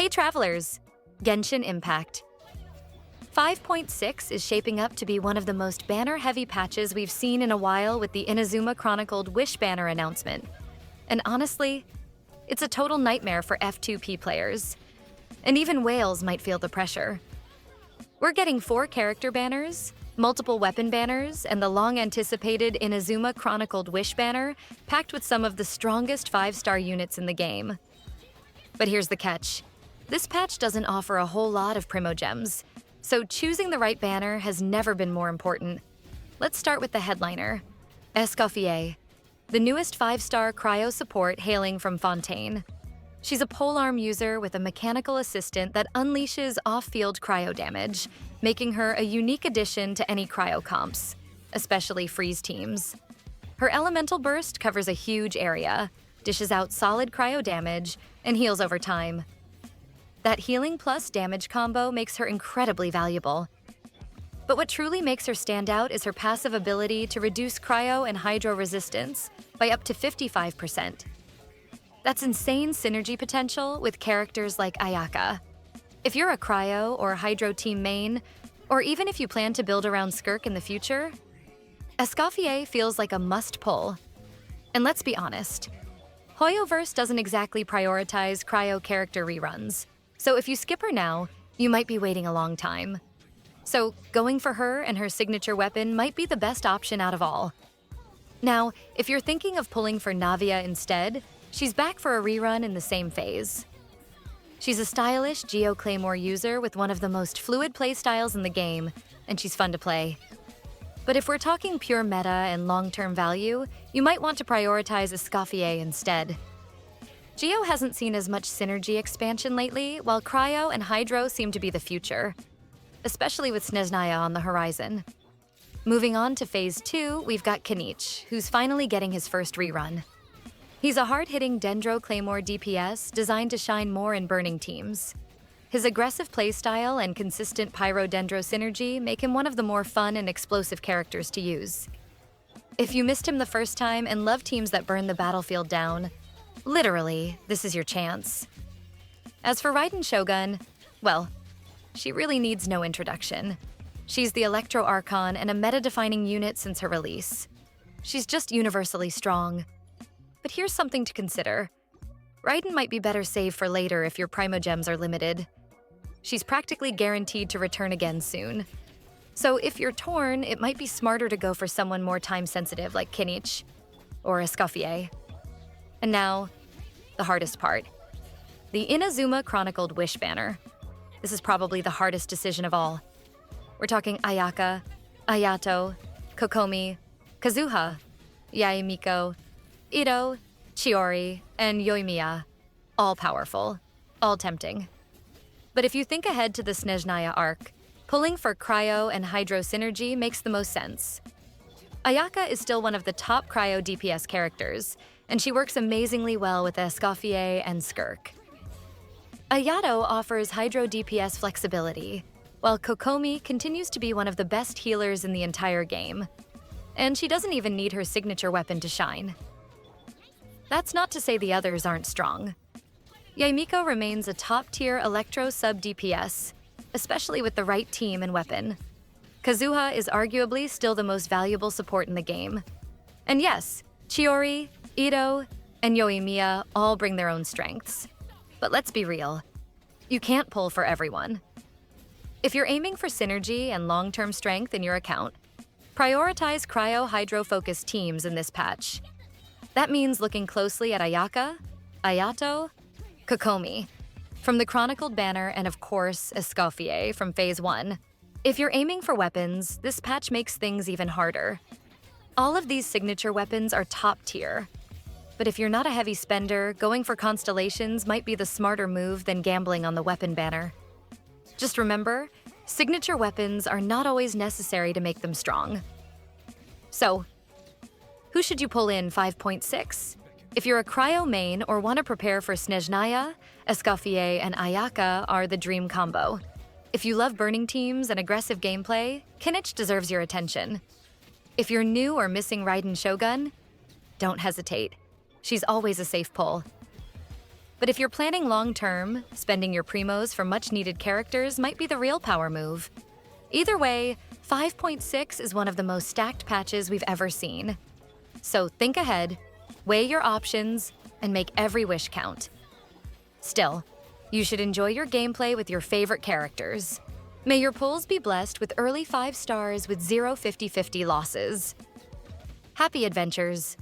Hey travelers! Genshin Impact. 5.6 is shaping up to be one of the most banner-heavy patches we've seen in a while with the Inazuma Chronicled Wish banner announcement. And honestly, it's a total nightmare for F2P players. And even whales might feel the pressure. We're getting 4 character banners, multiple weapon banners, and the long-anticipated Inazuma Chronicled Wish banner packed with some of the strongest 5-star units in the game. But here's the catch. This patch doesn't offer a whole lot of primogems, so choosing the right banner has never been more important. Let's start with the headliner, Escoffier, the newest 5-star Cryo support hailing from Fontaine. She's a polearm user with a mechanical assistant that unleashes off-field cryo damage, making her a unique addition to any cryo comps, especially freeze teams. Her elemental burst covers a huge area, dishes out solid cryo damage, and heals over time. That healing plus damage combo makes her incredibly valuable. But what truly makes her stand out is her passive ability to reduce cryo and hydro resistance by up to 55%. That's insane synergy potential with characters like Ayaka. If you're a cryo or hydro team main, or even if you plan to build around Skirk in the future, Escoffier feels like a must-pull. And let's be honest, Hoyoverse doesn't exactly prioritize cryo character reruns. So if you skip her now, you might be waiting a long time. So going for her and her signature weapon might be the best option out of all. Now, if you're thinking of pulling for Navia instead, she's back for a rerun in the same phase. She's a stylish Geo Claymore user with one of the most fluid playstyles in the game, and she's fun to play. But if we're talking pure meta and long-term value, you might want to prioritize Escoffier instead. Geo hasn't seen as much synergy expansion lately, while Cryo and Hydro seem to be the future, especially with Snezhnaya on the horizon. Moving on to Phase 2, we've got Kinich, who's finally getting his first rerun. He's a hard-hitting Dendro Claymore DPS designed to shine more in burning teams. His aggressive playstyle and consistent Pyro-Dendro synergy make him one of the more fun and explosive characters to use. If you missed him the first time and love teams that burn the battlefield down, literally, this is your chance. As for Raiden Shogun, well, she really needs no introduction. She's the Electro Archon and a meta-defining unit since her release. She's just universally strong. But here's something to consider. Raiden might be better saved for later if your primogems are limited. She's practically guaranteed to return again soon. So if you're torn, it might be smarter to go for someone more time-sensitive like Kinich or Escoffier. And now, the hardest part. The Inazuma Chronicled Wish banner. This is probably the hardest decision of all. We're talking Ayaka, Ayato, Kokomi, Kazuha, Yaemiko, Ito, Chiori, and Yoimiya. All powerful, all tempting. But if you think ahead to the Snezhnaya arc, pulling for Cryo and Hydro synergy makes the most sense. Ayaka is still one of the top Cryo DPS characters, and she works amazingly well with Escoffier and Skirk. Ayato offers Hydro DPS flexibility, while Kokomi continues to be one of the best healers in the entire game. And she doesn't even need her signature weapon to shine. That's not to say the others aren't strong. Yaemiko remains a top-tier Electro sub-DPS, especially with the right team and weapon. Kazuha is arguably still the most valuable support in the game. And yes, Chiori, Ito, and Yoimiya all bring their own strengths. But let's be real, you can't pull for everyone. If you're aiming for synergy and long-term strength in your account, prioritize Cryo-Hydro-focused teams in this patch. That means looking closely at Ayaka, Ayato, Kokomi, from the Chronicled banner, and of course, Escoffier from Phase 1. If you're aiming for weapons, this patch makes things even harder. All of these signature weapons are top tier. But if you're not a heavy spender, going for constellations might be the smarter move than gambling on the weapon banner. Just remember, signature weapons are not always necessary to make them strong. So, who should you pull in 5.6? If you're a Cryo main or want to prepare for Snezhnaya, Escoffier and Ayaka are the dream combo. If you love burning teams and aggressive gameplay, Kinich deserves your attention. If you're new or missing Raiden Shogun, don't hesitate. She's always a safe pull. But if you're planning long-term, spending your primos for much-needed characters might be the real power move. Either way, 5.6 is one of the most stacked patches we've ever seen. So think ahead, weigh your options, and make every wish count. Still, you should enjoy your gameplay with your favorite characters. May your pulls be blessed with early 5 stars with zero 50-50 losses. Happy adventures!